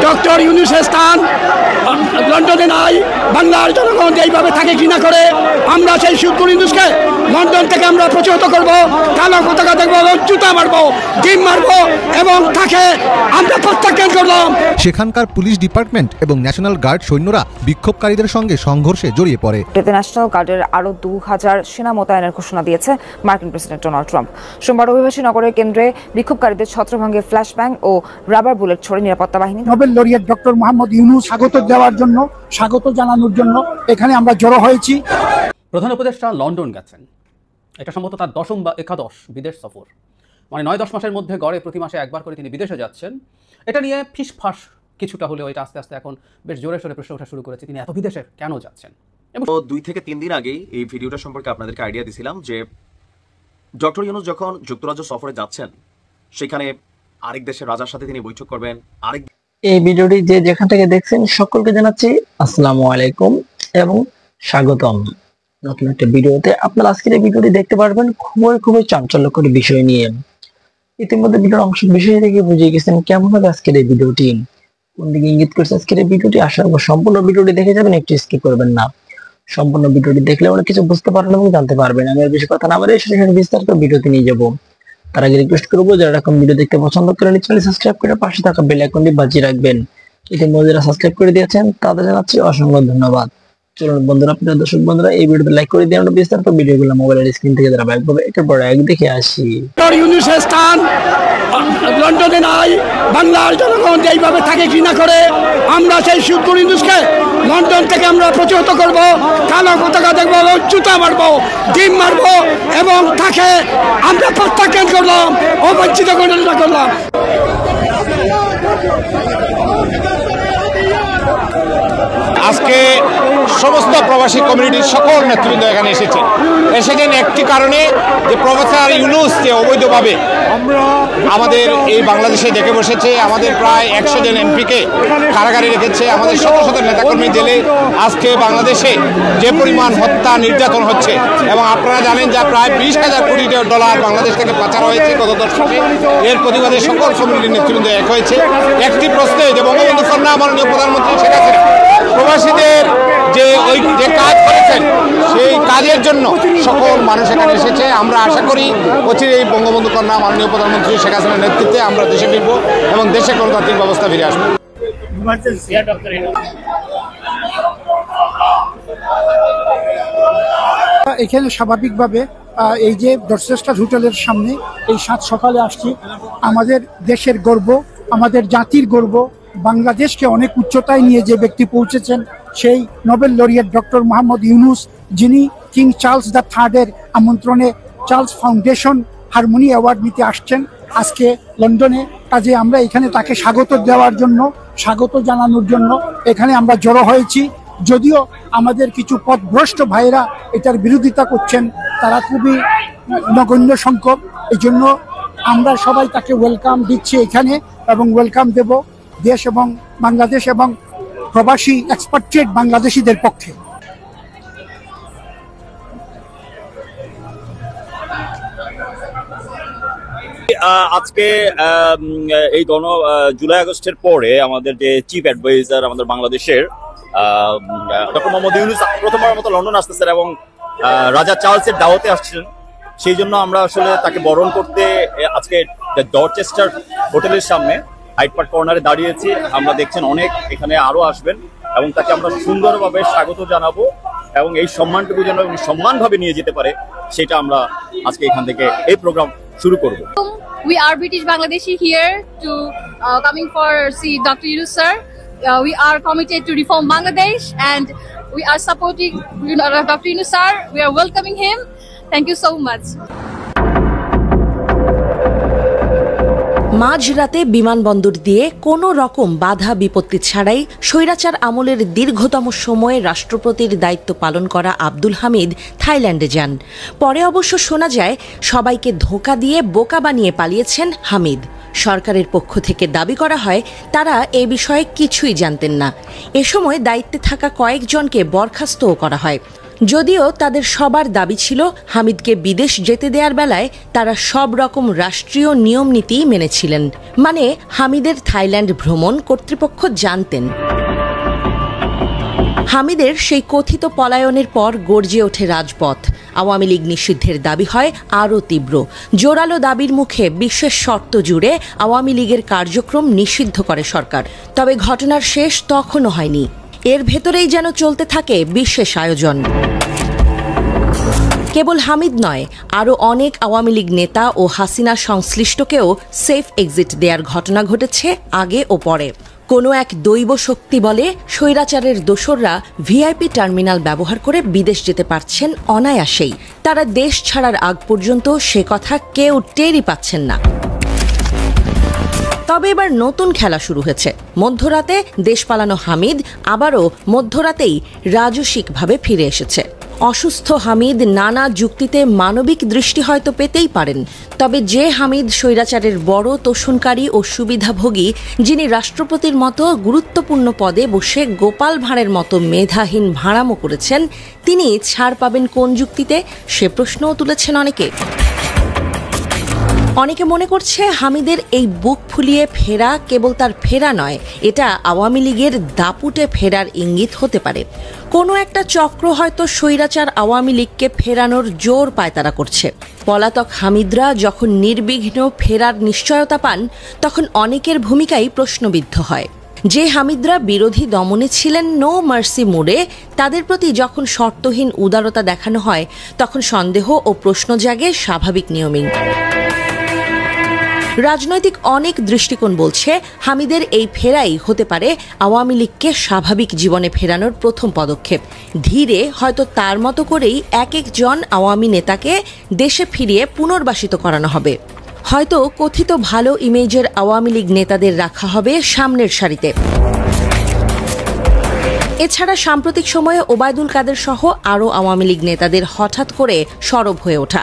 Doctor ইউনূসের স্থান লন্ডনে নাই। বাংলার জনগণ এইভাবে তাকে ঘৃণা করে, আমরা সেই সুদখোর ইউনূসকে লন্ডন থেকে আমরা প্রতিহত করব, কালো পতাকা দেখবো, জুতা মারবো, ডিম মারবো এবং তাকে আমরা প্রত্যাখ্যান করলাম। সেখানকার পুলিশ ডিপার্টমেন্ট এবং ন্যাশনাল গার্ড সৈন্যরা বিক্ষোভকারীদের সঙ্গে সংঘর্ষে জড়িয়ে পড়ে। ন্যাশনাল গার্ডের আরও 2000 সেনা মোতায়েনের ঘোষণা দিয়েছে মার্কিন প্রেসিডেন্ট ডোনাল্ড ট্রাম্প। সোমবার অভিবাসী নগরের কেন্দ্রে বিক্ষোভকারীদের ছত্রভঙ্গে ফ্ল্যাশ ব্যাং ও রাবার বুলেট ছড়ে নিরাপত্তা বাহিনী। Nobel laureate doctor Mohammad Yunus স্বাগত দেওয়ার জন্য, স্বাগত জানানোর জন্য এখানে আমরা জড়ো হয়েছি। প্রধান উপদেষ্টা লন্ডন গেছেন, এটা সম্ভবত তার 10ম বা 11ম বিদেশ সফর। মানে 9-10 মাসের মধ্যে গড়ে প্রতি মাসে একবার করে তিনি বিদেশে যাচ্ছেন। এটা নিয়ে ফিসফাস কিছুটা হলেও এটা আস্তে আস্তে এখন বেশ জোরে সোরে প্রশ্ন ওঠা শুরু করেছে, তিনি এত বিদেশে কেন যাচ্ছেন। এবং 2 থেকে 3 দিন আগেই এই ভিডিওটা সম্পর্কে আপনাদেরকে আইডিয়া দিয়েছিলাম যে ডক্টর ইউনূস যখন যুক্তরাজ্য সফরে যাচ্ছেন, সেখানে আরেক দেশের রাজার সাথে তিনি বৈঠক করবেন। এই ভিডিওটি যে যেখান থেকে দেখছেন সকলকে জানাচ্ছি আসসালামু আলাইকুম এবং স্বাগতম নতুন একটা ভিডিওতে। আপনারা আজকের এই ভিডিওটি দেখতে পারবেন খুবই চাঞ্চল্যকর বিষয় নিয়ে। ইতিমধ্যে ভিডিওর অংশ বিষয় থেকে বুঝে গেছেন কেমন হবে আজকের এই ভিডিওটি, কোন দিকে ইঙ্গিত করছে আজকের এই ভিডিওটি। আশা করব সম্পূর্ণ ভিডিওটি দেখে যাবেন, একটু স্কিপ করবেন না। সম্পূর্ণ ভিডিওটি দেখলে অনেক কিছু বুঝতে পারবেন এবং জানতে পারবেন। আমি আর বেশি কথা না বলে সেখানে বিস্তারিত ভিডিওতে নিয়ে যাবো। তার আগে রিকোয়েস্ট করবো, যারা এরকম ভিডিও দেখতে পছন্দ করেন চ্যানেল সাবস্ক্রাইব করে পাশে থাকা বেল আইকনটি বাজিয়ে রাখবেন। ইতিমধ্যে যারা সাবস্ক্রাইব করে দিয়েছেন তাদের জানাচ্ছি অসংখ্য ধন্যবাদ। চলুন বন্ধুরা, প্রিয় দর্শক বন্ধুরা, এই ভিডিওতে লাইক করে দিয়ে আমরা বিস্তারিত ভিডিওগুলো মোবাইলের স্ক্রিন থেকে ধারাবাহিকভাবে একের পর এক দেখে আসি। ডক্টর ইউনূসের স্থান লন্ডনে নাই। বাংলার জনগণ এইভাবে তাকে ঘৃণা করে, আমরা সেই সুদখোর ইউনূসকে লন্ডন থেকে আমরা প্রতিহত করব, কালো পতাকা দেখবো, জুতা মারবো, ডিম মারবো এবং তাকে আমরা প্রত্যাখ্যান করলাম, অবঞ্চিত ঘটনা করলাম। আজকে সমস্ত প্রবাসী কমিউনিটির সকল নেতৃবৃন্দ এখানে এসেছেন একটি কারণে, যে প্রফেসর ইউনূস যে অবৈধভাবে আমাদের এই বাংলাদেশে ডেকে বসেছে, আমাদের প্রায় 100 জন এমপিকে কারাগারে রেখেছে, আমাদের শত শত নেতাকর্মী জেলে। আজকে বাংলাদেশে যে পরিমাণ হত্যা নির্যাতন হচ্ছে এবং আপনারা জানেন যে প্রায় 20,000 কোটি ডলার বাংলাদেশ থেকে পাচার হয়েছে গত দশকে। এর প্রতিবাদে সকল কমিউনিটির নেতৃবৃন্দ এক হয়েছে একটি প্রশ্নে, যে বঙ্গবন্ধু কন্যা মাননীয় প্রধানমন্ত্রী শেখ হাসিনা প্রবাসীদের যে কাজ করেছেন সেই কাজের জন্য সকল মানুষ এখানে এসেছে। আমরা আশা করি অচিরে এই বঙ্গবন্ধু কন্যা মাননীয় প্রধানমন্ত্রী শেখ হাসিনার নেতৃত্বে আমরা দেশে ফিরব এবং দেশে গণতান্ত্রিক ব্যবস্থা ফিরে আসবে। এখানে স্বাভাবিকভাবে এই যে ডরচেস্টার হোটেলের সামনে এই 7 সকালে আসছি, আমাদের দেশের গর্ব, আমাদের জাতির গর্ব, বাংলাদেশকে অনেক উচ্চতায় নিয়ে যে ব্যক্তি পৌঁছেছেন সেই Nobel laureate doctor Mohammad Yunus, যিনি কিং চার্লস III আমন্ত্রণে চার্লস ফাউন্ডেশন হারমোনি অ্যাওয়ার্ড নিতে আসছেন আজকে লন্ডনে। কাজে আমরা এখানে তাকে স্বাগত দেওয়ার জন্য, স্বাগত জানানোর জন্য এখানে আমরা জড়ো হয়েছি। যদিও আমাদের কিছু পথভ্রষ্ট ভাইয়েরা এটার বিরোধিতা করছেন, তারা খুবই নগণ্য সংখ্যক। এই জন্য আমরা সবাই তাকে ওয়েলকাম দিচ্ছি এখানে এবং ওয়েলকাম দেব দেশ এবং বাংলাদেশ এবং প্রবাসী এক্সপাট্রিয়েট বাংলাদেশিদের পক্ষে। আজকে এই জুলাই আগস্টের পরে আমাদের যে চিফ অ্যাডভাইজার আমাদের বাংলাদেশের ডক্টর মোহাম্মদ ইউনূস প্রথমবারের মতো লন্ডন আসতেছেন এবং রাজা চার্লসের দাওয়াতে আসছেন। সেই জন্য আমরা আসলে তাকে বরণ করতে আজকে ডরচেস্টার হোটেলের সামনে হাইড পার্ক কর্নারে দাঁড়িয়েছি। আমরা দেখছেন অনেক এখানে আরো আসবেন এবং তাকে আমরা সুন্দরভাবে স্বাগত জানাবো এবং এই সম্মানটুকু যেন সম্মানভাবে নিয়ে যেতে পারে সেটা আমরা আজকে এখান থেকে এই প্রোগ্রাম শুরু করব। We are British Bangladeshi here to coming for see Dr. Yunus sir. We are committed to reform Bangladesh and we are supporting Dr. Yunus sir. We are welcoming him. Thank you so much. মাঝরাতে বিমানবন্দর দিয়ে কোনো রকম বাধা বিপত্তি ছাড়াই স্বৈরাচার আমলের দীর্ঘতম সময়ে রাষ্ট্রপতির দায়িত্ব পালন করা আব্দুল হামিদ থাইল্যান্ডে যান। পরে অবশ্য শোনা যায় সবাইকে ধোঁকা দিয়ে বোকা বানিয়ে পালিয়েছেন হামিদ। সরকারের পক্ষ থেকে দাবি করা হয় তারা এ বিষয়ে কিছুই জানতেন না। এ সময় দায়িত্বে থাকা কয়েকজনকে বরখাস্তও করা হয়। যদিও তাদের সবার দাবি ছিল হামিদকে বিদেশ যেতে দেওয়ার বেলায় তারা সব রকম রাষ্ট্রীয় নিয়ম নীতি মেনেছিলেন, মানে হামিদের থাইল্যান্ড ভ্রমণ কর্তৃপক্ষ জানতেন। হামিদের সেই কথিত পলায়নের পর গর্জে ওঠে রাজপথ। আওয়ামী লীগ নিষিদ্ধের দাবি হয় আরও তীব্র। জোরালো দাবির মুখে বিশ্বের শর্ত জুড়ে আওয়ামী লীগের কার্যক্রম নিষিদ্ধ করে সরকার। তবে ঘটনার শেষ তখনও হয়নি। এর ভেতরেই যেন চলতে থাকে বিশেষ আয়োজন। কেবল হামিদ নয়, আরও অনেক আওয়ামী লীগ নেতা ও হাসিনা সংশ্লিষ্টকেও সেফ এক্সিট দেওয়ার ঘটনা ঘটেছে আগে ও পরে। কোনো এক দৈব শক্তি বলে স্বৈরাচারের দোসররা ভিআইপি টার্মিনাল ব্যবহার করে বিদেশ যেতে পারছেন অনায়াসেই। তারা দেশ ছাড়ার আগ পর্যন্ত সে কথা কেউ টেরই পাচ্ছেন না। তবে এবার নতুন খেলা শুরু হয়েছে। মধ্যরাতে দেশ পালানো হামিদ আবারও মধ্যরাতেই রাজসিকভাবে ফিরে এসেছে। অসুস্থ হামিদ নানা যুক্তিতে মানবিক দৃষ্টি হয়তো পেতেই পারেন, তবে যে হামিদ স্বৈরাচারের বড় তোষণকারী ও সুবিধাভোগী, যিনি রাষ্ট্রপতির মতো গুরুত্বপূর্ণ পদে বসে গোপাল ভাঁড়ের মতো মেধাহীন ভাঁড়ামো করেছেন, তিনি ছাড় পাবেন কোন যুক্তিতে, সে প্রশ্নও তুলেছেন অনেকে। অনেকে মনে করছে হামিদের এই বুক ফুলিয়ে ফেরা কেবল তার ফেরা নয়, এটা আওয়ামী লীগের দাপুটে ফেরার ইঙ্গিত হতে পারে। কোনো একটা চক্র হয়তো স্বৈরাচার আওয়ামী লীগকে ফেরানোর জোর পায়তারা করছে। পলাতক হামিদরা যখন নির্বিঘ্ন ফেরার নিশ্চয়তা পান, তখন অনেকের ভূমিকাই প্রশ্নবিদ্ধ হয়। যে হামিদরা বিরোধী দমনে ছিলেন নো মার্সি মোডে, তাদের প্রতি যখন শর্তহীন উদারতা দেখানো হয়, তখন সন্দেহ ও প্রশ্ন জাগে স্বাভাবিক নিয়মেই। রাজনৈতিক অনেক দৃষ্টিকোণ বলছে হামিদের এই ফেরাই হতে পারে আওয়ামী লীগকে স্বাভাবিক জীবনে ফেরানোর প্রথম পদক্ষেপ। ধীরে হয়তো তার মতো করেই এক একজন আওয়ামী নেতাকে দেশে ফিরিয়ে পুনর্বাসিত করানো হবে। হয়তো কথিত ভালো ইমেজের আওয়ামী লীগ নেতাদের রাখা হবে সামনের সারিতে। এছাড়া সাম্প্রতিক সময়ে ওবায়দুল কাদের সহ আরও আওয়ামী লীগ নেতাদের হঠাৎ করে সরব হয়ে ওঠা,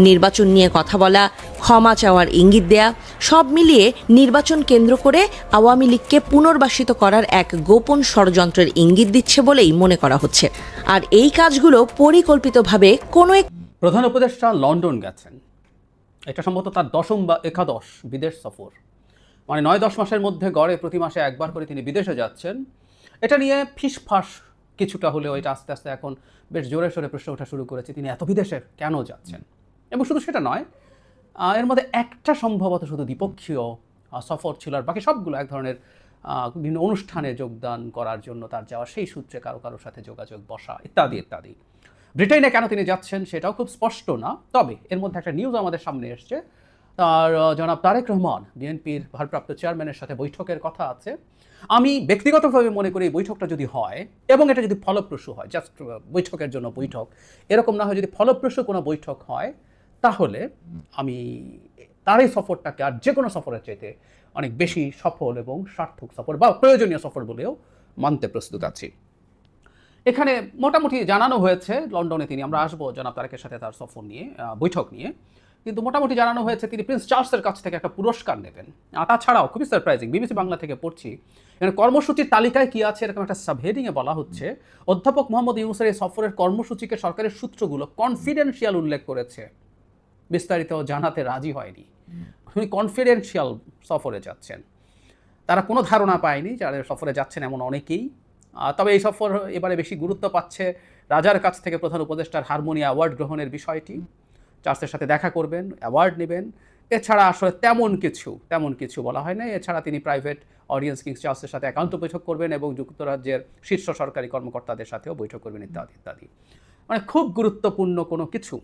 নির্বাচন নিয়ে কথা বলা, ক্ষমা চাওয়ার ইঙ্গিত দেয়া, সব মিলিয়ে নির্বাচন কেন্দ্র করে আওয়ামী লীগকে পুনর্বাসিত করার এক গোপন ষড়যন্ত্রের ইঙ্গিত দিচ্ছে বলেই মনে করা হচ্ছে। আর এই কাজগুলো পরিকল্পিতভাবে কোনো এক প্রধান উপদেষ্টা লন্ডন গেছেন। এটা সম্ভবত তার 10ম বা 11ম বিদেশ সফর। মানে 9-10 মাসের মধ্যে গড়ে প্রতি মাসে একবার করে তিনি বিদেশে যাচ্ছেন। এটা নিয়ে ফিসফাস কিছুটা হলেও এটা আস্তে আস্তে এখন বেশ জোরে সোরে প্রশ্ন ওঠা শুরু করেছে, তিনি এত বিদেশে কেন যাচ্ছেন। এবং শুধু সেটা নয়, এর মধ্যে একটা সম্ভবত শুধু দ্বিপক্ষীয় সফর ছিল, আর বাকি সবগুলো এক ধরনের বিভিন্ন অনুষ্ঠানে যোগদান করার জন্য তার যাওয়া, সেই সূত্রে কারো কারোর সাথে যোগাযোগ বসা ইত্যাদি ইত্যাদি। ব্রিটেনে কেন তিনি যাচ্ছেন সেটাও খুব স্পষ্ট না। তবে এর মধ্যে একটা নিউজ আমাদের সামনে এসছে, তার জনাব তারেক রহমান বিএনপির ভারপ্রাপ্ত চেয়ারম্যানের সাথে বৈঠকের কথা আছে। আমি ব্যক্তিগতভাবে মনে করি এই বৈঠকটা যদি হয় এবং এটা যদি ফলপ্রসূ হয়, জাস্ট বৈঠকের জন্য বৈঠক এরকম না হয়, যদি ফলপ্রসূ কোনো বৈঠক হয়, তাহলে আমি তার এই সফরটাকে আর যে কোনো সফরের চাইতে অনেক বেশি সফল এবং সার্থক সফর বা প্রয়োজনীয় সফর বলেও মানতে প্রস্তুত আছি। এখানে মোটামুটি জানানো হয়েছে লন্ডনে তিনি, আমরা আসবো জনাব তারেকের সাথে তার সফর নিয়ে, বৈঠক নিয়ে, কিন্তু মোটামুটি জানানো হয়েছে তিনি প্রিন্স চার্লসের কাছ থেকে একটা পুরস্কার নেবেন। তাছাড়াও খুবই সারপ্রাইজিং, বিবিসি বাংলা থেকে পড়ছি, এখানে কর্মসূচির তালিকায় কি আছে এরকম একটা সাবহেডিংয়ে বলা হচ্ছে, অধ্যাপক মোহাম্মদ ইউনূসের এই সফরের কর্মসূচিকে সরকারের সূত্রগুলো কনফিডেন্সিয়াল উল্লেখ করেছে, বিস্তারিত জানাতে রাজি হয়নি। উনি কনফিডেন্সিয়াল সফরে যাচ্ছেন, তারা কোনো ধারণা পায়নি যারা সফরে যাচ্ছেন এমন অনেকেই। তবে এই সফর এবারে বেশি গুরুত্ব পাচ্ছে রাজার কাছ থেকে প্রধান উপদেষ্টার হারমোনিয়া অ্যাওয়ার্ড গ্রহণের বিষয়টি। চার্লসের সাথে দেখা করবেন, অ্যাওয়ার্ড নেবেন, এছাড়া আসলে তেমন কিছু বলা হয় না। এছাড়া তিনি প্রাইভেট অডিয়েন্স কিংস চার্লসের সাথে একান্ত বৈঠক করবেন এবং যুক্তরাজ্যের শীর্ষ সরকারি কর্মকর্তাদের সাথেও বৈঠক করবেন ইত্যাদি ইত্যাদি। মানে খুব গুরুত্বপূর্ণ কোনো কিছু।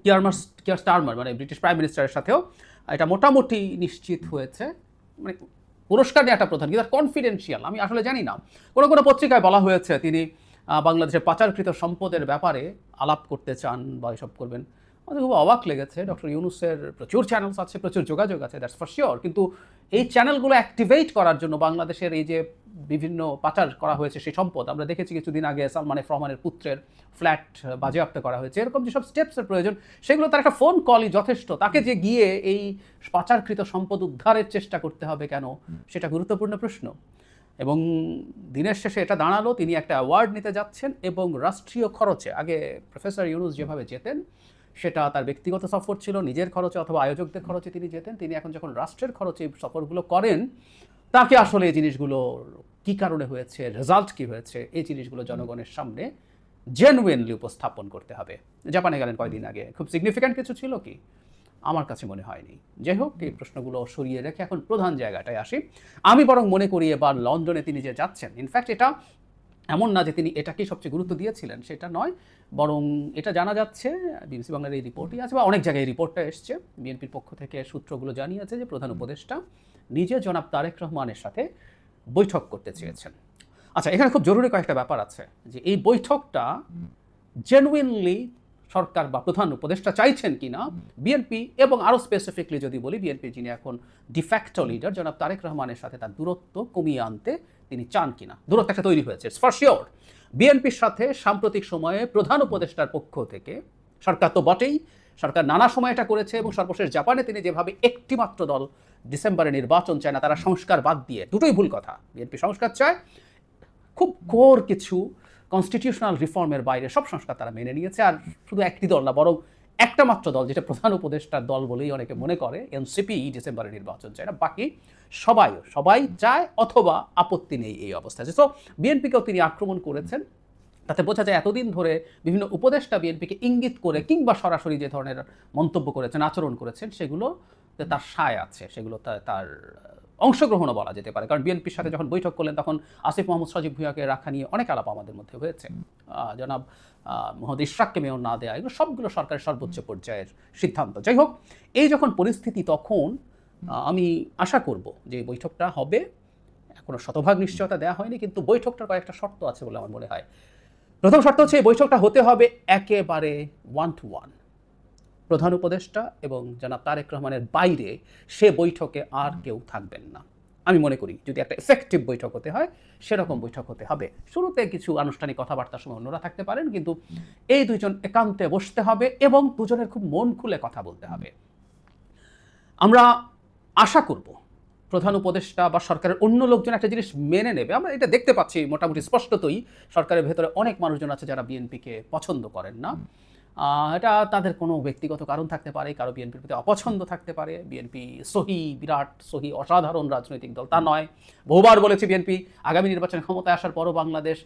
কিয়ার স্টারমার মানে ব্রিটিশ প্রাইম মিনিস্টারের সাথেও এটা মোটামুটি নিশ্চিত হয়েছে। মানে পুরস্কার নিয়ে একটা প্রধান, কিন্তু কনফিডেন্সিয়াল আমি আসলে জানি না। কোনো পত্রিকায় বলা হয়েছে তিনি বাংলাদেশের পাচারকৃত সম্পদের ব্যাপারে আলাপ করতে চান বা এসব করবেন। আমাদের খুব অবাক লেগেছে। ডক্টর ইউনূসের প্রচুর চ্যানেলস আছে, প্রচুর যোগাযোগ আছে, দ্যাটস ফর শিওর, কিন্তু এই চ্যানেলগুলো অ্যাক্টিভেট করার জন্য বাংলাদেশের এই যে বিভিন্ন পাচার করা হয়েছে সেই সম্পদ, আমরা দেখেছি কিছুদিন আগে সালমান এফ রহমানের পুত্রের ফ্ল্যাট বাজেয়াপ্ত করা হয়েছে, এরকম যেসব স্টেপসের প্রয়োজন সেগুলো তার একটা ফোন কলই যথেষ্ট। তাকে যে গিয়ে এই পাচারকৃত সম্পদ উদ্ধারের চেষ্টা করতে হবে কেন, সেটা গুরুত্বপূর্ণ প্রশ্ন। এবং দিনের শেষে এটা দাঁড়ালো তিনি একটা অ্যাওয়ার্ড নিতে যাচ্ছেন এবং রাষ্ট্রীয় খরচে, আগে প্রফেসর ইউনূস যেভাবে যেতেন সেটা তার ব্যক্তিগত সফর ছিল, নিজের খরচে অথবা আয়োজকদের খরচে তিনি যেতেন, তিনি এখন যখন রাষ্ট্রের খরচে এই সফরগুলো করেন তাকে আসলে এই জিনিসগুলো কী কারণে হয়েছে, রেজাল্ট কী হয়েছে, এই জিনিসগুলো জনগণের সামনে জেনুইনলি উপস্থাপন করতে হবে। জাপানে গেলেন কয়দিন আগে, খুব সিগনিফিক্যান্ট কিছু ছিল কি? আমার কাছে মনে হয়নি। যাই হোক, এই প্রশ্নগুলো সরিয়ে রেখে এখন প্রধান জায়গাটায় আসি। আমি বরং মনে করি এবার লন্ডনে তিনি যে যাচ্ছেন, ইনফ্যাক্ট এটা এমন না যে তিনি এটাকেই সবচেয়ে গুরুত্ব দিয়েছিলেন, সেটা নয়, বরং এটা জানা যাচ্ছে, বিবিসি বাংলার এই রিপোর্টই আছে বা অনেক জায়গায় এই রিপোর্টটা এসছে, বিএনপির পক্ষ থেকে সূত্রগুলো জানিয়েছে যে প্রধান উপদেষ্টা নিজে জনাব তারেক রহমানের সাথে বৈঠক করতে চেয়েছেন। আচ্ছা, এখানে খুব জরুরি কয়েকটা ব্যাপার আছে, যে এই বৈঠকটা জেনুইনলি সরকার বা প্রধান উপদেষ্টা চাইছেন কিনা, বিএনপি এবং আরও স্পেসিফিকলি যদি বলি বিএনপি যিনি এখন ডিফ্যাক্টো লিডার জনাব তারেক রহমানের সাথে তার দূরত্ব কমিয়ে আনতে তিনি চান কিনা। দূরত্ব একটা তৈরি হয়েছে ফর শিওর। বিএনপির সাথে সাম্প্রতিক সময়ে প্রধান উপদেষ্টার পক্ষ থেকে, সরকার তো বটেই, সরকার নানা সময় এটা করেছে এবং সর্বশেষ জাপানে তিনি যেভাবে একটিমাত্র দল ডিসেম্বরে নির্বাচন চায় না, তারা সংস্কার বাদ দিয়ে, দুটোই ভুল কথা, বিএনপি সংস্কার চায়, খুব কোর কিছু কনস্টিটিউশনাল রিফর্মের বাইরে সব সংস্কার তারা মেনে নিয়েছে। আর শুধু একটি দল না, বরং একটা মাত্র দল, যেটা প্রধান উপদেষ্টার দল বলেই অনেকে মনে করে, এনসিপি, ডিসেম্বরে নির্বাচন চায় না, বাকি সবাই চায় অথবা আপত্তি নেই এই অবস্থায়। সো বিএনপিকেও তিনি আক্রমণ করেছেন, তাতে বোঝা যায় এতদিন ধরে বিভিন্ন উপদেষ্টা বিএনপিকে ইঙ্গিত করে কিংবা সরাসরি যে ধরনের মন্তব্য করেছেন, আচরণ করেছেন, সেগুলো তার সায় আছে, সেগুলো তার অংশগ্রহণও বলা যেতে পারে। কারণ বিএনপির সাথে যখন বৈঠক করলেন তখন আসিফ মোহাম্মদ সজীব ভুঁইয়াকে রাখা নিয়ে অনেক আলাপ আমাদের মধ্যে হয়েছে, জনাব মোহাম্মদ ইশরাককে মেয়র না দেয়া, এগুলো সবগুলো সরকারের সর্বোচ্চ পর্যায়ের সিদ্ধান্ত। যাই হোক, এই যখন পরিস্থিতি, তখন আমি আশা করব যে বৈঠকটা হবে, কোনো শতভাগ নিশ্চয়তা দেওয়া হয়নি, কিন্তু বৈঠকটার কয়েকটা শর্ত আছে বলে আমার মনে হয়। প্রথম শর্ত হচ্ছে এই বৈঠকটা হতে হবে একেবারে 1-to-1, প্রধান উপদেষ্টা এবং জনাব তারেক রহমানের বাইরে সে বৈঠকে আর কেউ থাকবেন না। আমি মনে করি যদি একটা এফেক্টিভ বৈঠক হতে হয় সেরকম বৈঠক হতে হবে। শুরুতে কিছু আনুষ্ঠানিক কথাবার্তার সময় অন্যরা থাকতে পারেন, কিন্তু এই দুইজন একান্তে বসতে হবে এবং দুজনের খুব মন খুলে কথা বলতে হবে। আমরা আশা করব প্রধান উপদেষ্টা বা সরকারের অন্য লোকজন একটা জিনিস মেনে নেবে। আমরা এটা দেখতে পাচ্ছি মোটামুটি স্পষ্টতই, সরকারের ভেতরে অনেক মানুষজন আছে যারা বিএনপিকে পছন্দ করেন না। এটা তাদের কোনো ব্যক্তিগত কারণ থাকতে পারে, কারো বিএনপির প্রতি অপছন্দ থাকতে পারে। বিএনপি বিরাট সহি অসাধারণ রাজনৈতিক দল তা নয়। বহুবার বলেছি বিএনপি আগামী নির্বাচনে ক্ষমতায় আসার পরও বাংলাদেশ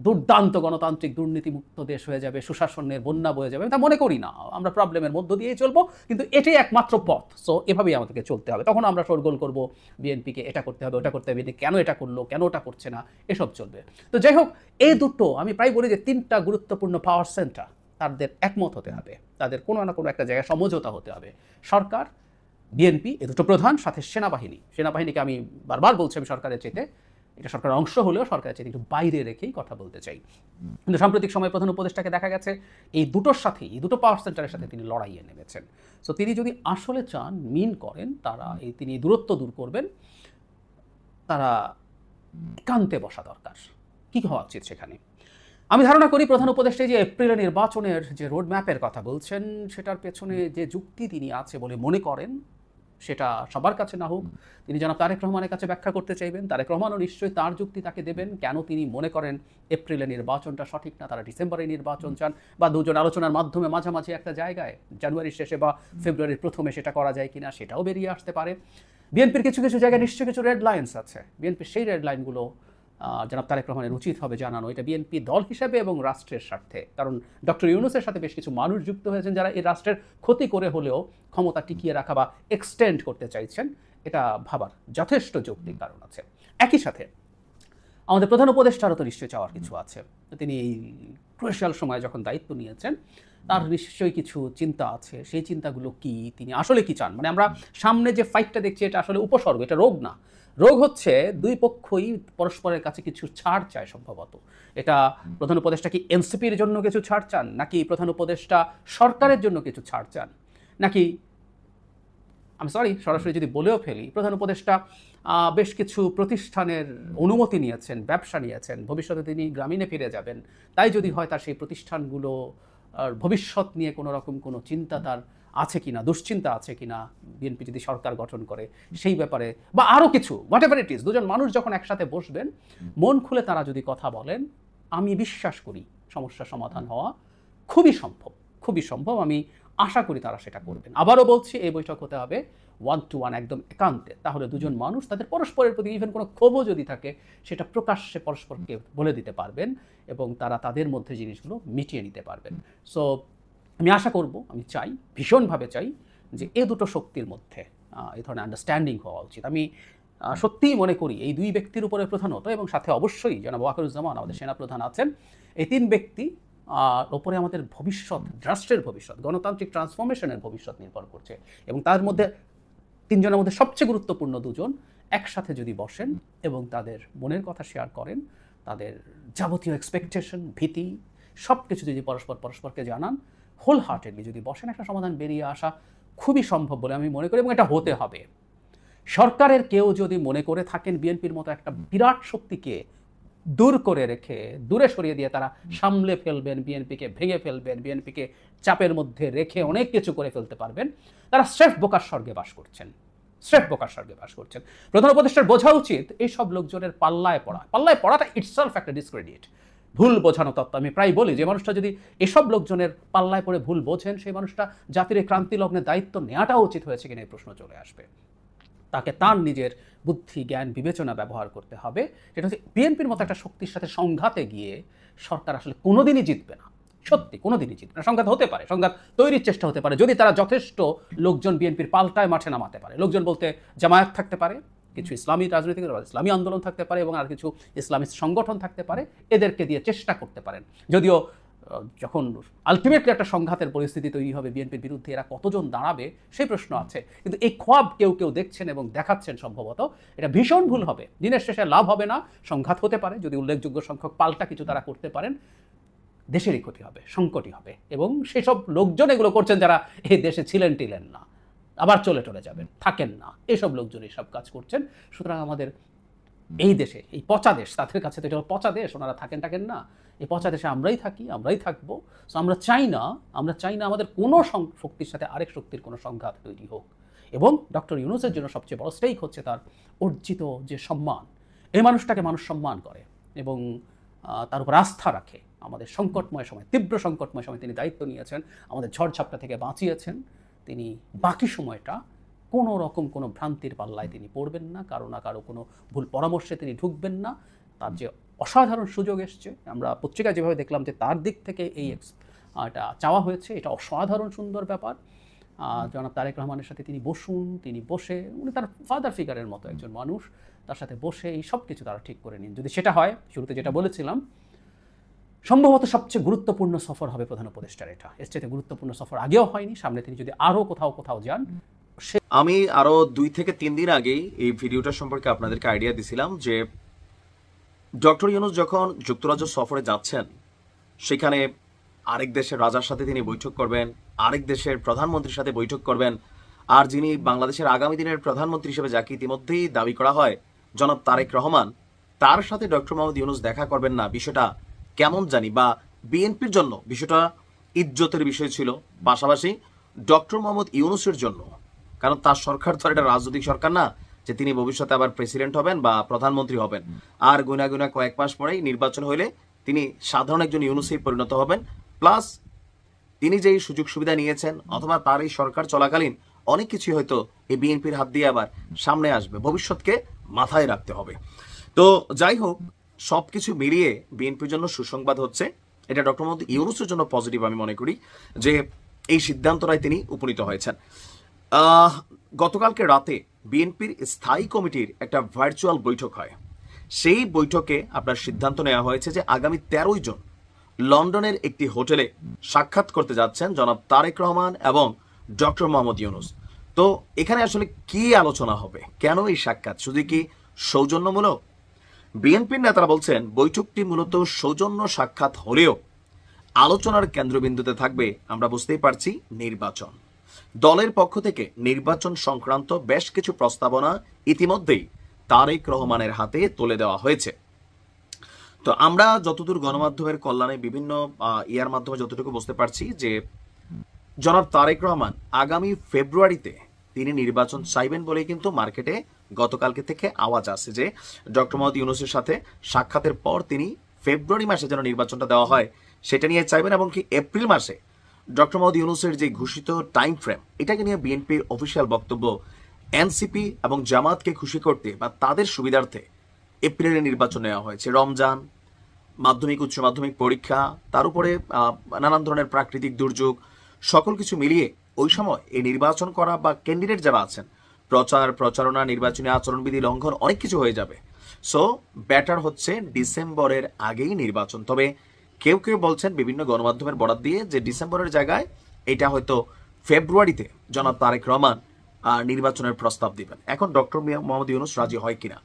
দুর্দান্ত গণতান্ত্রিক দুর্নীতিমুক্ত দেশ হয়ে যাবে, সুশাসনের বন্যা বয়ে যাবে, তা মনে করি না। আমরা প্রবলেমের মধ্য দিয়েই চলবো, কিন্তু এটাই একমাত্র পথ। সো এভাবেই আমাদেরকে চলতে হবে। তখন আমরা শোরগোল করবো, বিএনপিকে এটা করতে হবে, ওটা করতে হবে, কেন এটা করলো, কেন ওটা করছে না, এসব চলবে। তো যাই হোক, এই দুটো আমি প্রায় বলি যে তিনটা গুরুত্বপূর্ণ পাওয়ার সেন্টার, তাদের একমত হতে হবে, তাদের কোনো না কোনো একটা জায়গায় সমঝোতা হতে হবে। সরকার, বিএনপি, এ দুটো প্রধান, সাথে সেনাবাহিনীকে আমি বারবার বলছি আমি সরকারের চাইতে, এটা সরকারের অংশ হলেও সরকারের চাইতে একটু বাইরে রেখেই কথা বলতে চাই। কিন্তু সাম্প্রতিক সময় প্রধান উপদেষ্টাকে দেখা গেছে এই দুটোর সাথেই, এই দুটো পাওয়ার সেন্টারের সাথে তিনি লড়াইয়ে নেমেছেন। সো তিনি যদি আসলে চান, মিন করেন, তিনি দূরত্ব দূর করবেন, তারা একান্তে বসা দরকার। কী হওয়া উচিত সেখানে? আমি ধারণা করি প্রধান উপদেষ্টা যে এপ্রিলে নির্বাচনের যে রোড ম্যাপের কথা বলছেন, সেটার পেছনে যে যুক্তি তিনি আছে বলে মনে করেন, সেটা সবার কাছে না হোক, তিনি জনাব তারেক রহমানের কাছে ব্যাখ্যা করতে চাইবেন। তারেক রহমানও নিশ্চয়ই তার যুক্তি তাকে দেবেন, কেন তিনি মনে করেন এপ্রিলে নির্বাচনটা সঠিক না, তারা ডিসেম্বরে নির্বাচন চান, বা দুজন আলোচনার মাধ্যমে মাঝামাঝি একটা জায়গায় জানুয়ারির শেষে বা ফেব্রুয়ারির প্রথমে সেটা করা যায় কিনা, সেটাও বেরিয়ে আসতে পারে। বিএনপির কিছু কিছু জায়গায় নিশ্চয়ই কিছু রেড লাইন্স আছে, বিএনপির সেই রেড লাইনগুলো জনাব তারেক রহমানের উচিত হবে জানানো, এটা বিএনপি দল হিসেবে এবং রাষ্ট্রের স্বার্থে। কারণ ডক্টর ইউনূসের সাথে বেশ কিছু মানুষ যুক্ত হয়েছেন যারা এই রাষ্ট্রের ক্ষতি করে হলেও ক্ষমতা টিকিয়ে রাখা বা এক্সটেন্ড করতে চাইছেন, এটা ভাবার যথেষ্ট যৌক্তিক কারণ আছে। একই সাথে আমাদের প্রধান উপদেষ্টারও তো নিশ্চয়ই চাওয়ার কিছু আছে। তিনি এই ক্রুশিয়াল সময় যখন দায়িত্ব নিয়েছেন, তার নিশ্চয়ই কিছু চিন্তা আছে। সেই চিন্তাগুলো কি, তিনি আসলে কি চান? মানে আমরা সামনে যে ফাইটটা দেখছি, এটা আসলে উপসর্গ, এটা রোগ না। রোগ হচ্ছে দুই পক্ষই পরস্পরের কাছে কিছু ছাড় চায় সম্ভবত। এটা প্রধান উপদেষ্টা কি এনসিপির জন্য কিছু ছাড় চান, নাকি প্রধান উপদেষ্টা সরকারের জন্য কিছু ছাড় চান, নাকি আমি সরাসরি যদি বলেও ফেলি, প্রধান উপদেষ্টা বেশ কিছু প্রতিষ্ঠানের অনুমতি নিয়েছেন, ব্যবসা নিয়েছেন, ভবিষ্যতে তিনি গ্রামীণে ফিরে যাবেন, তাই যদি হয় তার সেই প্রতিষ্ঠানগুলো ভবিষ্যৎ নিয়ে কোনো রকম কোনো চিন্তা তার আছে কিনা, দুশ্চিন্তা আছে কিনা বিএনপি যদি সরকার গঠন করে সেই ব্যাপারে, বা আরও কিছু হোয়াট এভার ইট ইজ, দুজন মানুষ যখন একসাথে বসবেন মন খুলে তারা যদি কথা বলেন, আমি বিশ্বাস করি সমস্যার সমাধান হওয়া খুবই সম্ভব। আমি আশা করি তারা সেটা করবেন। আবারও বলছি, এই বৈঠক হতে হবে 1-to-1, একদম একান্তে। তাহলে দুজন মানুষ তাদের পরস্পরের প্রতি ইভেন কোনো ক্ষোভও যদি থাকে সেটা প্রকাশ্যে পরস্পরকে বলে দিতে পারবেন এবং তারা তাদের মধ্যে জিনিসগুলো মিটিয়ে নিতে পারবেন। সো আমি আশা করব, আমি চাই, ভীষণভাবে চাই যে এ দুটো শক্তির মধ্যে এই ধরনের আন্ডারস্ট্যান্ডিং হওয়া উচিত। আমি সত্যিই মনে করি এই দুই ব্যক্তির উপরে প্রধানত, এবং সাথে অবশ্যই জনাব ওয়াকারুজ্জামান আমাদের সেনাপ্রধান আছেন, এই তিন ব্যক্তি ওপরে আমাদের ভবিষ্যৎ, রাষ্ট্রের ভবিষ্যৎ, গণতান্ত্রিক ট্রান্সফরমেশনের ভবিষ্যৎ নির্ভর করছে। এবং তার মধ্যে তিনজনের মধ্যে সবচেয়ে গুরুত্বপূর্ণ দুজন একসাথে যদি বসেন এবং তাদের মনের কথা শেয়ার করেন, তাদের যাবতীয় এক্সপেকটেশন, ভীতি সব কিছু যদি পরস্পরকে জানান, হোল হার্টেডলি যদি বসেন, একটা সমাধান বেরিয়ে আসা খুবই সম্ভব বলে আমি মনে করি, এবং এটা হতে হবে। সরকারের কেউ যদি মনে করে থাকেন বিএনপির মতো একটা বিরাট শক্তিকে দূর করে রেখে, দূরে সরিয়ে দিয়ে তারা সামলে ফেলবেন, বিএনপিকে ভেঙে ফেলবেন, বিএনপিকে চাপের মধ্যে রেখে অনেক কিছু করে ফেলতে পারবেন, তারা স্রেফ বোকার স্বর্গে বাস করছেন। প্রধান উপদেষ্টার বোঝা উচিত এইসব লোকজনের পাল্লায় পড়াটা ইটসেলফ একটা ডিসক্রেডিট, ভুল বোঝানো তত্ত্ব। আমি প্রায় বলি যে মানুষটা যদি এসব লোকজনের পাল্লায় পড়ে ভুল বোঝেন, সেই মানুষটা জাতির এই ক্রান্তি লগ্নে দায়িত্ব নেওয়াটা উচিত হয়েছে কিনা এই প্রশ্ন চলে আসবে। তাকে তার নিজের বুদ্ধি, জ্ঞান, বিবেচনা ব্যবহার করতে হবে। সেটা হচ্ছে বিএনপির মতো একটা শক্তির সাথে সংঘাতে গিয়ে সরকার আসলে কোনোদিনই জিতবে না, সত্যি কোনোদিনই জিতবে না। সংঘাত হতে পারে, সংঘাত তৈরির চেষ্টা হতে পারে যদি তারা যথেষ্ট লোকজন বিএনপির পাল্টায় মাঠে নামাতে পারে। লোকজন বলতে জামায়াত থাকতে পারে, কিছু ইসলামী রাজনৈতিক ইসলামী আন্দোলন থাকতে পারে, এবং আর কিছু ইসলামী সংগঠন থাকতে পারে, এদেরকে দিয়ে চেষ্টা করতে পারেন। যদিও যখন আলটিমেটলি একটা সংঘাতের পরিস্থিতি তৈরি হবে, বিএনপির বিরুদ্ধে এরা কতজন দাঁড়াবে সেই প্রশ্ন আছে। কিন্তু এই খোয়াব কেউ দেখছেন এবং দেখাচ্ছেন, সম্ভবত এটা ভীষণ ভুল হবে। দিনের শেষে লাভ হবে না, সংঘাত হতে পারে, যদি উল্লেখযোগ্য সংখ্যক পাল্টা কিছু তারা করতে পারেন, দেশেরই ক্ষতি হবে, সংকটই হবে। এবং সেসব লোকজন এগুলো করছেন যারা এই দেশে টিলেন না, আবার চলে যাবেন, থাকেন না, এসব লোকজন এইসব কাজ করছেন। সুতরাং আমাদের এই দেশে, এই পচা দেশ, তাদের কাছে তো এটা পচা দেশ, ওনারা থাকেন না, এই পচা দেশে আমরাই থাকি, আমরাই থাকবো। সো আমরা চাই না আমাদের কোনো শক্তির সাথে আরেক শক্তির কোনো সংঘাত তৈরি হোক। এবং ডক্টর ইউনূসের জন্য সবচেয়ে বড় স্টেক হচ্ছে তার অর্জিত যে সম্মান, এই মানুষটাকে মানুষ সম্মান করে এবং তার উপর আস্থা রাখে। আমাদের সংকটময় সময়, তীব্র সংকটময় সময় তিনি দায়িত্ব নিয়েছেন, আমাদের ঝড়ঝাপটা থেকে বাঁচিয়েছেন। তিনি বাকি সময়টা কোনো রকম কোনো ভ্রান্তির পাল্লায় তিনি পড়বেন না, কারো না কারো কোনো ভুল পরামর্শে তিনি ঢুকবেন না। তার যে অসাধারণ সুযোগ এসছে, আমরা পত্রিকায় যেভাবে দেখলাম যে তার দিক থেকে এটা চাওয়া হয়েছে, এটা অসাধারণ সুন্দর ব্যাপার। জনাব তারেক রহমানের সাথে তিনি বসে, উনি তার ফাদার ফিগারের মতো একজন মানুষ, তার সাথে বসে এই সব কিছু তারা ঠিক করে নিন। যদি সেটা হয়, শুরুতে যেটা বলেছিলাম, সম্ভবত সবচেয়ে গুরুত্বপূর্ণ সফর হবে প্রধান উপদেষ্টার। এটা এর চেয়ে গুরুত্বপূর্ণ সফর আগেও হয়নি। সামনে তিনি যদি আরও কোথাও যান। আমি আরো 2 থেকে 3 দিন আগেই এই ভিডিওটা সম্পর্কে আপনাদেরকে আইডিয়া দিছিলাম যে ডক্টর ইউনূস যখন যুক্তরাজ্য সফরে যাচ্ছেন, সেখানে আরেক দেশের রাজার সাথে তিনি বৈঠক করবেন, আরেক দেশের প্রধানমন্ত্রীর সাথে বৈঠক করবেন, আর যিনি বাংলাদেশের আগামী দিনের প্রধানমন্ত্রী হিসেবে যাকে ইতিমধ্যেই দাবি করা হয় জনাব তারেক রহমান, তার সাথে ডক্টর মোহাম্মদ ইউনূস দেখা করবেন না, বিষয়টা কেমন জানি, বা বিএনপির জন্য বিষয়টা ইজ্জতের বিষয় ছিল, পাশাপাশি ডক্টর মোহাম্মদ ইউনূসের জন্য, কারণ তার সরকার তো এটা রাজনৈতিক সরকার না যে তিনি ভবিষ্যতে আবার প্রেসিডেন্ট হবেন বা প্রধানমন্ত্রী হবেন, আর গুনা কয়েক মাস পরেই নির্বাচন হইলে তিনি সাধারণ একজন ইউনূসেই পরিণত হবেন। প্লাস তিনি যেই সুযোগ সুবিধা নিয়েছেন, অথবা তার এই সরকার চলাকালীন অনেক কিছু হয়তো এই বিএনপির হাত দিয়ে আবার সামনে আসবে, ভবিষ্যৎকে মাথায় রাখতে হবে। তো যাই হোক, সবকিছু মিলিয়ে বিএনপির জন্য সুসংবাদ হচ্ছে, এটা ডক্টর মোহাম্মদ ইউনূসের জন্য পজিটিভ আমি মনে করি যে এই সিদ্ধান্তটাই তিনি উপনীত হয়েছেন। গতকালকে রাতে বিএনপির স্থায়ী কমিটির একটা ভার্চুয়াল বৈঠক হয়। সেই বৈঠকে আপনার সিদ্ধান্ত নেওয়া হয়েছে যে আগামী 13 জন লন্ডনের একটি হোটেলে সাক্ষাৎ করতে যাচ্ছেন জনাব তারেক রহমান এবং ডক্টর মোহাম্মদ ইউনূস। তো এখানে আসলে কি আলোচনা হবে, কেন এই সাক্ষাৎ, শুধু কি সৌজন্যমূলক? বিএনপির নেতারা বলছেন বৈঠকটি মূলত সৌজন্য সাক্ষাৎ হলেও আলোচনার কেন্দ্রবিন্দুতে থাকবে, আমরা বুঝতেই পারছি, নির্বাচন। দলের পক্ষ থেকে নির্বাচন সংক্রান্ত বেশ কিছু প্রস্তাবনা ইতিমধ্যেই তারেক রহমানের হাতে তুলে দেওয়া হয়েছে। তো আমরা যতদূর গণমাধ্যমের কল্যাণে বিভিন্ন ইয়ার মাধ্যমে যতটুকু বুঝতে পারছি যে জনাব তারেক রহমান আগামী ফেব্রুয়ারিতে তিনি নির্বাচন চাইবেন বলেই কিন্তু মার্কেটে গতকালকে থেকে আওয়াজ আসে যে ডক্টর মোহাম্মদ ইউনূসের সাথে সাক্ষাতের পর তিনি ফেব্রুয়ারি মাসে যেন নির্বাচনটা দেওয়া হয় সেটা নিয়ে চাইবেন, এবং কি এপ্রিল মাসে ডক্টর মোহাম্মদ ইউনূসের যে ঘোষিত টাইম ফ্রেম এটাকে নিয়ে বিএনপির অফিসিয়াল বক্তব্য এনসিপি এবং জামাতকে খুশি করতে বা তাদের সুবিধার্থে এপ্রিলে নির্বাচন নেওয়া হয়েছে। রমজান, মাধ্যমিক উচ্চ মাধ্যমিক পরীক্ষা, তার উপরে নানান ধরনের প্রাকৃতিক দুর্যোগ, সকল কিছু মিলিয়ে ওই সময় এই নির্বাচন করা বা ক্যান্ডিডেট যারা আছেন প্রচারণা, নির্বাচনী আচরণবিধি লঙ্ঘন অনেক কিছু হয়ে যাবে। সো ব্যাটার হচ্ছে ডিসেম্বরের আগেই নির্বাচন। তবে কেউ কেউ বলছেন বিভিন্ন গণমাধ্যমের বরাত দিয়ে যে ডিসেম্বরের জায়গায় এটা হয়তো ফেব্রুয়ারিতে জনাব তারেক রহমান নির্বাচনের প্রস্তাব দিবেন। এখন ডক্টর মোহাম্মদ ইউনূস রাজি হয় কিনা।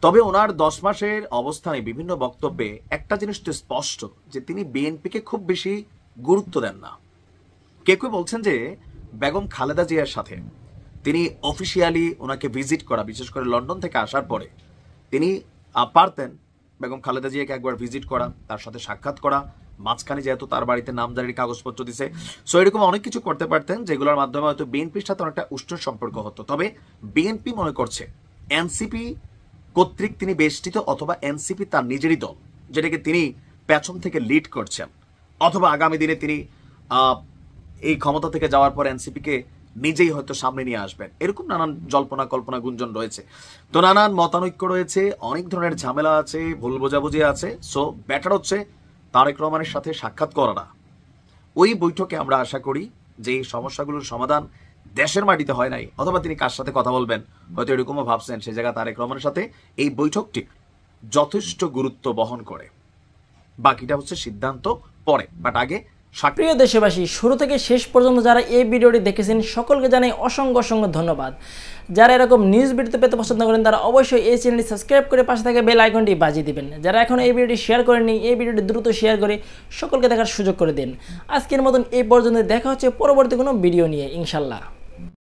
তবে ওনার 10 মাসের অবস্থানে বিভিন্ন বক্তব্যে একটা জিনিস তো স্পষ্ট যে তিনি বিএনপিকে খুব বেশি গুরুত্ব দেন না। কেউ কেউ বলছেন যে বেগম খালেদা জিয়ার সাথে তিনি অফিসিয়ালি ওনাকে ভিজিট করা, বিশেষ করে লন্ডন থেকে আসার পরে তিনি পারতেন বেগম খালেদা জিয়াকে একবার ভিজিট করা, তার সাথে সাক্ষাৎ করা, মাঝখানে যেহেতু তার বাড়িতে নামজারির কাগজপত্র দিছে, সো এরকম অনেক কিছু করতে পারতেন যেগুলোর মাধ্যমে হয়তো বিএনপির সাথে অনেকটা উষ্ণ সম্পর্ক হতো। তবে বিএনপি মনে করছে এনসিপি কর্তৃক তিনি বেষ্টিত, অথবা এনসিপি তার নিজেরই দল যেটাকে তিনি পেছন থেকে লিড করছেন, অথবা আগামী দিনে তিনি এই ক্ষমতা থেকে যাওয়ার পর এনসিপিকে নিজেই হয়তো সামনে নিয়ে আসবেন। এরকম নানান জল্পনা কল্পনা গুঞ্জন রয়েছে, তো নানান মতানৈক্য রয়েছে, অনেক ধরনের ঝামেলা আছে, ভুল বোঝাবুঝি আছে। সো ব্যাটার হচ্ছে তারেক রহমানের সাথে সাক্ষাৎ করাটা। ওই বৈঠকে আমরা আশা করি যে এই সমস্যাগুলোর সমাধান দেশের মাটিতে হয় নাই, অথবা তিনি কার সাথে কথা বলবেন হয়তো এরকমও ভাবছেন, সে জায়গা তারেক রহমানের সাথে এই বৈঠকটি যথেষ্ট গুরুত্ব বহন করে। বাকিটা হচ্ছে সিদ্ধান্ত পরে, বাট আগে। প্রিয় দেশবাসী, শুরু থেকে শেষ পর্যন্ত যারা এই ভিডিওটি দেখেছেন সকলকে জানাই অসংখ্য অসংখ্য ধন্যবাদ। যারা এরকম নিউজ ভিডিও পেতে পছন্দ করেন তারা অবশ্যই এই চ্যানেলটি সাবস্ক্রাইব করে পাশে থাকা বেল আইকনটি বাজিয়ে দিবেন। যারা এখন এই ভিডিওটি শেয়ার করেননি, এই ভিডিওটি দ্রুত শেয়ার করে সকলকে দেখার সুযোগ করে দিন। আজকের মতন এই পর্যন্ত, দেখা হচ্ছে পরবর্তী কোনো ভিডিও নিয়ে ইনশাল্লাহ।